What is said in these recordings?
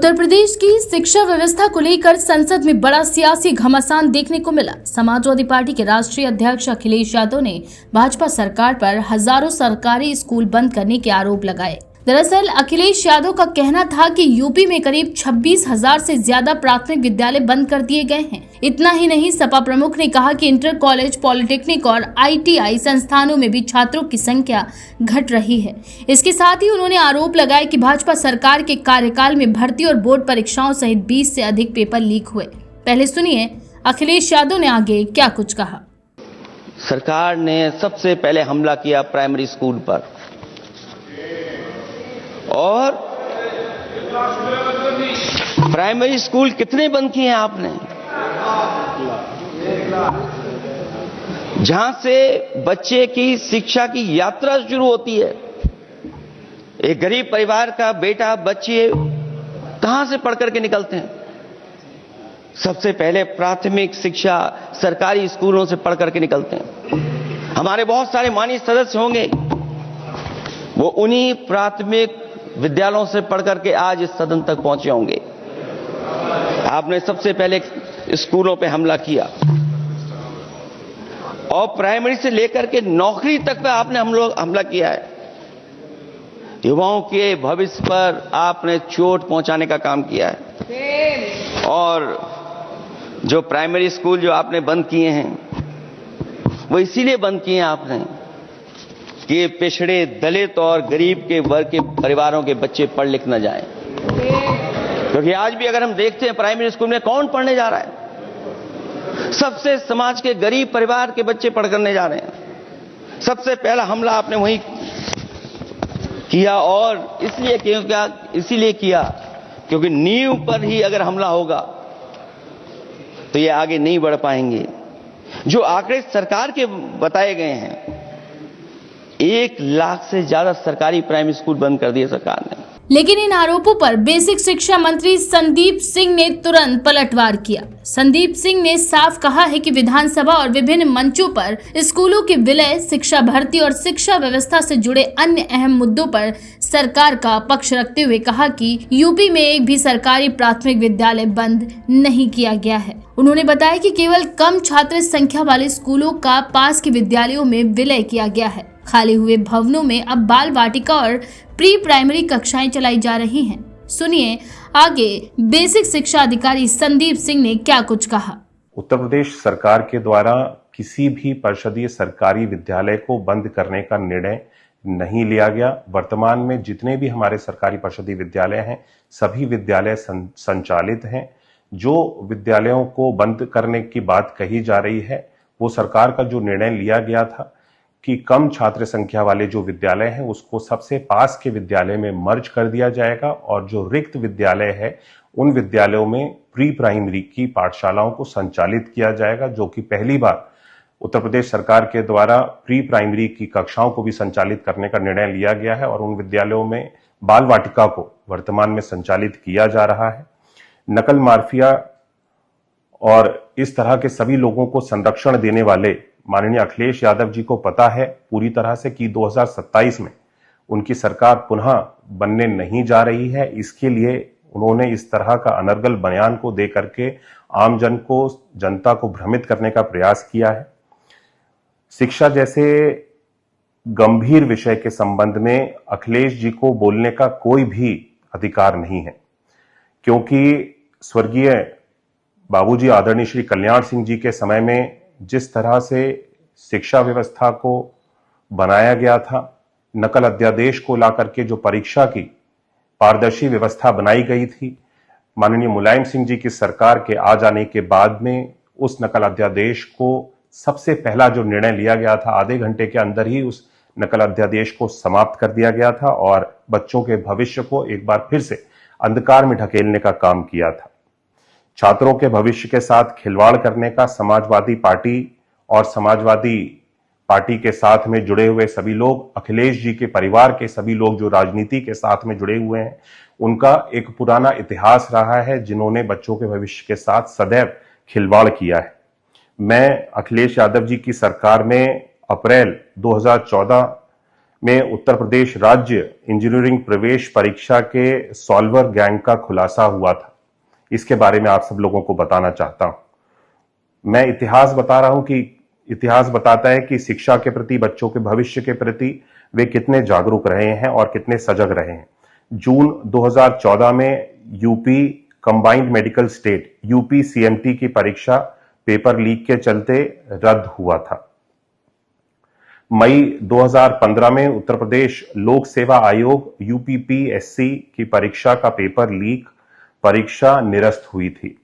उत्तर प्रदेश की शिक्षा व्यवस्था को लेकर संसद में बड़ा सियासी घमासान देखने को मिला। समाजवादी पार्टी के राष्ट्रीय अध्यक्ष अखिलेश यादव ने भाजपा सरकार पर हजारों सरकारी स्कूल बंद करने के आरोप लगाए। दरअसल अखिलेश यादव का कहना था कि यूपी में करीब 26,000 से ज्यादा प्राथमिक विद्यालय बंद कर दिए गए हैं। इतना ही नहीं, सपा प्रमुख ने कहा कि इंटर कॉलेज, पॉलिटेक्निक और ITI संस्थानों में भी छात्रों की संख्या घट रही है। इसके साथ ही उन्होंने आरोप लगाया कि भाजपा सरकार के कार्यकाल में भर्ती और बोर्ड परीक्षाओं सहित 20 से अधिक पेपर लीक हुए। पहले सुनिए अखिलेश यादव ने आगे क्या कुछ कहा। सरकार ने सबसे पहले हमला किया प्राइमरी स्कूल पर, और प्राइमरी स्कूल कितने बंद किए हैं आपने? जहां से बच्चे की शिक्षा की यात्रा शुरू होती है। एक गरीब परिवार का बेटा, बच्चे कहां से पढ़ करके निकलते हैं? सबसे पहले प्राथमिक शिक्षा सरकारी स्कूलों से पढ़ करके निकलते हैं। हमारे बहुत सारे माननीय सदस्य होंगे, वो उन्हीं प्राथमिक विद्यालयों से पढ़ करके आज इस सदन तक पहुंचे होंगे। आपने सबसे पहले स्कूलों पे हमला किया और प्राइमरी से लेकर के नौकरी तक पे आपने हमला किया है। युवाओं के भविष्य पर आपने चोट पहुंचाने का काम किया है। और जो प्राइमरी स्कूल जो आपने बंद किए हैं, वो इसीलिए बंद किए हैं आपने कि पिछड़े, दलित और गरीब के वर्ग के परिवारों के बच्चे पढ़ लिख न जाएं। क्योंकि आज भी अगर हम देखते हैं प्राइमरी स्कूल में कौन पढ़ने जा रहा है? सबसे समाज के गरीब परिवार के बच्चे पढ़ करने जा रहे हैं। सबसे पहला हमला आपने वही किया, और इसीलिए किया क्योंकि नींव पर ही अगर हमला होगा तो ये आगे नहीं बढ़ पाएंगे। जो आंकड़े सरकार के बताए गए हैं, 1 लाख से ज्यादा सरकारी प्राइमरी स्कूल बंद कर दिए सरकार ने। लेकिन इन आरोपों पर बेसिक शिक्षा मंत्री संदीप सिंह ने तुरंत पलटवार किया। संदीप सिंह ने साफ कहा है कि विधानसभा और विभिन्न मंचों पर स्कूलों के विलय, शिक्षा भर्ती और शिक्षा व्यवस्था से जुड़े अन्य अहम मुद्दों पर सरकार का पक्ष रखते हुए कहा कि यूपी में एक भी सरकारी प्राथमिक विद्यालय बंद नहीं किया गया है। उन्होंने बताया कि केवल कम छात्र संख्या वाले स्कूलों का पास के विद्यालयों में विलय किया गया है। खाली हुए भवनों में अब बाल वाटिका और प्री प्राइमरी कक्षाएं चलाई जा रही हैं। सुनिए आगे बेसिक शिक्षा अधिकारी संदीप सिंह ने क्या कुछ कहा। उत्तर प्रदेश सरकार के द्वारा किसी भी परिषदीय सरकारी विद्यालय को बंद करने का निर्णय नहीं लिया गया। वर्तमान में जितने भी हमारे सरकारी परिषदीय विद्यालय हैं, सभी विद्यालय संचालित हैं। जो विद्यालयों को बंद करने की बात कही जा रही है, वो सरकार का जो निर्णय लिया गया था कि कम छात्र संख्या वाले जो विद्यालय हैं उसको सबसे पास के विद्यालय में मर्ज कर दिया जाएगा, और जो रिक्त विद्यालय है उन विद्यालयों में प्री प्राइमरी की पाठशालाओं को संचालित किया जाएगा, जो कि पहली बार उत्तर प्रदेश सरकार के द्वारा प्री प्राइमरी की कक्षाओं को भी संचालित करने का निर्णय लिया गया है। और उन विद्यालयों में बाल वाटिका को वर्तमान में संचालित किया जा रहा है। नकल माफिया और इस तरह के सभी लोगों को संरक्षण देने वाले माननीय अखिलेश यादव जी को पता है पूरी तरह से कि 2027 में उनकी सरकार पुनः बनने नहीं जा रही है। इसके लिए उन्होंने इस तरह का अनर्गल बयान को दे करके आम जनता को भ्रमित करने का प्रयास किया है। शिक्षा जैसे गंभीर विषय के संबंध में अखिलेश जी को बोलने का कोई भी अधिकार नहीं है, क्योंकि स्वर्गीय बाबूजी आदरणीय श्री कल्याण सिंह जी के समय में जिस तरह से शिक्षा व्यवस्था को बनाया गया था, नकल अध्यादेश को लाकर के जो परीक्षा की पारदर्शी व्यवस्था बनाई गई थी, माननीय मुलायम सिंह जी की सरकार के आ जाने के बाद में उस नकल अध्यादेश को सबसे पहला जो निर्णय लिया गया था, आधे घंटे के अंदर ही उस नकल अध्यादेश को समाप्त कर दिया गया था और बच्चों के भविष्य को एक बार फिर से अंधकार में ढकेलने का काम किया था। छात्रों के भविष्य के साथ खिलवाड़ करने का समाजवादी पार्टी और समाजवादी पार्टी के साथ में जुड़े हुए सभी लोग, अखिलेश जी के परिवार के सभी लोग जो राजनीति के साथ में जुड़े हुए हैं, उनका एक पुराना इतिहास रहा है, जिन्होंने बच्चों के भविष्य के साथ सदैव खिलवाड़ किया है। मैं अखिलेश यादव जी की सरकार में अप्रैल 2014 में उत्तर प्रदेश राज्य इंजीनियरिंग प्रवेश परीक्षा के सॉल्वर गैंग का खुलासा हुआ था। इसके बारे में आप सब लोगों को बताना चाहता हूं। मैं इतिहास बता रहा हूं कि इतिहास बताता है कि शिक्षा के प्रति, बच्चों के भविष्य के प्रति वे कितने जागरूक रहे हैं और कितने सजग रहे हैं। जून 2014 में UP combined medical state UP CMT की परीक्षा पेपर लीक के चलते रद्द हुआ था। मई 2015 में उत्तर प्रदेश लोक सेवा आयोग यूपीपीएससी की परीक्षा का पेपर लीक, परीक्षा निरस्त हुई थी।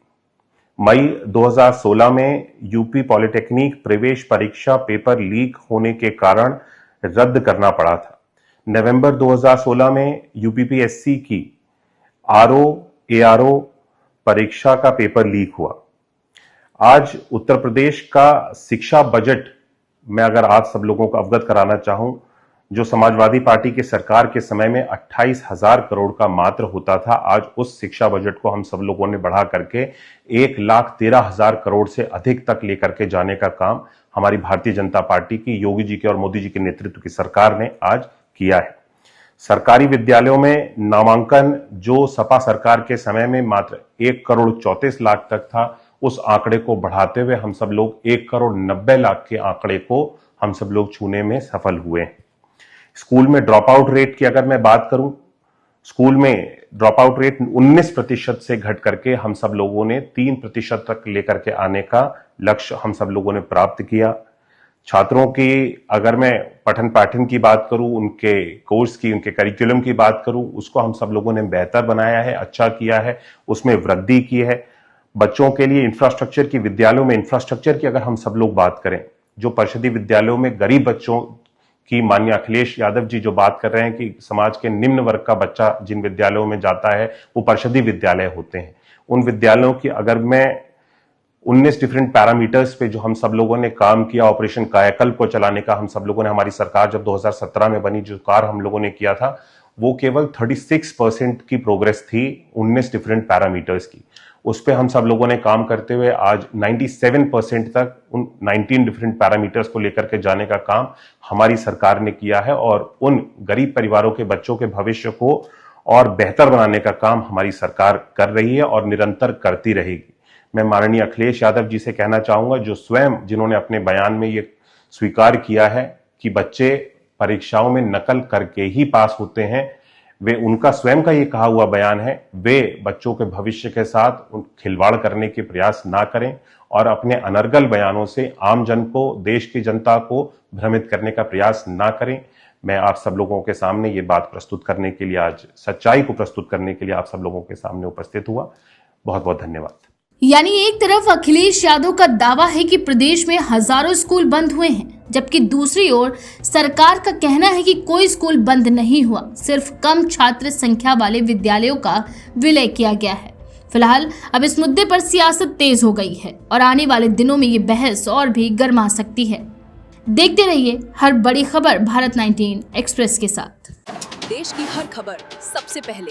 मई 2016 में यूपी पॉलिटेक्निक प्रवेश परीक्षा पेपर लीक होने के कारण रद्द करना पड़ा था। नवंबर 2016 में यूपीपीएससी की एआरओ परीक्षा का पेपर लीक हुआ। आज उत्तर प्रदेश का शिक्षा बजट मैं अगर आप सब लोगों को अवगत कराना चाहूं, जो समाजवादी पार्टी की सरकार के समय में 28,000 करोड़ का मात्र होता था, आज उस शिक्षा बजट को हम सब लोगों ने बढ़ा करके 1,13,000 करोड़ से अधिक तक लेकर के जाने का काम हमारी भारतीय जनता पार्टी की, योगी जी के और मोदी जी के नेतृत्व की सरकार ने आज किया है। सरकारी विद्यालयों में नामांकन जो सपा सरकार के समय में मात्र 1,34,00,000 तक था, उस आंकड़े को बढ़ाते हुए हम सब लोग 1,90,00,000 के आंकड़े को हम सब लोग छूने में सफल हुए हैं। स्कूल में ड्रॉप आउट रेट की अगर मैं बात करूं, स्कूल में ड्रॉप आउट रेट 19% से घट करके हम सब लोगों ने 3% तक लेकर के आने का लक्ष्य हम सब लोगों ने प्राप्त किया। छात्रों की अगर मैं पठन पाठन की बात करूं, उनके कोर्स की, उनके करिकुलम की बात करूं, उसको हम सब लोगों ने बेहतर बनाया है, अच्छा किया है, उसमें वृद्धि की है। बच्चों के लिए इंफ्रास्ट्रक्चर की, विद्यालयों में इंफ्रास्ट्रक्चर की अगर हम सब लोग बात करें, जो परिषदीय विद्यालयों में गरीब बच्चों की, माननीय अखिलेश यादव जी जो बात कर रहे हैं कि समाज के निम्न वर्ग का बच्चा जिन विद्यालयों में जाता है वो परिषदीय विद्यालय होते हैं, उन विद्यालयों की अगर मैं 19 डिफरेंट पैरामीटर्स पे जो हम सब लोगों ने काम किया, ऑपरेशन कायाकल्प को चलाने का हम सब लोगों ने, हमारी सरकार जब 2017 में बनी, जो कार्य हम लोगों ने किया था वो केवल 36% की प्रोग्रेस थी 19 डिफरेंट पैरामीटर्स की। उस पे हम सब लोगों ने काम करते हुए आज 97% तक उन 19 डिफरेंट पैरामीटर्स को लेकर के जाने का काम हमारी सरकार ने किया है और उन गरीब परिवारों के बच्चों के भविष्य को और बेहतर बनाने का काम हमारी सरकार कर रही है और निरंतर करती रहेगी। मैं माननीय अखिलेश यादव जी से कहना चाहूंगा, जो स्वयं जिन्होंने अपने बयान में ये स्वीकार किया है कि बच्चे परीक्षाओं में नकल करके ही पास होते हैं, वे उनका स्वयं का ये कहा हुआ बयान है, वे बच्चों के भविष्य के साथ खिलवाड़ करने के प्रयास ना करें और अपने अनर्गल बयानों से आम जन को, देश की जनता को भ्रमित करने का प्रयास ना करें। मैं आप सब लोगों के सामने ये बात प्रस्तुत करने के लिए, आज सच्चाई को प्रस्तुत करने के लिए आप सब लोगों के सामने उपस्थित हुआ। बहुत बहुत धन्यवाद। यानी एक तरफ अखिलेश यादव का दावा है कि प्रदेश में हजारों स्कूल बंद हुए हैं, जबकि दूसरी ओर सरकार का कहना है कि कोई स्कूल बंद नहीं हुआ, सिर्फ कम छात्र संख्या वाले विद्यालयों का विलय किया गया है। फिलहाल अब इस मुद्दे पर सियासत तेज हो गई है और आने वाले दिनों में ये बहस और भी गर्मा सकती है। देखते रहिए हर बड़ी खबर भारत 19 एक्सप्रेस के साथ। देश की हर खबर सबसे पहले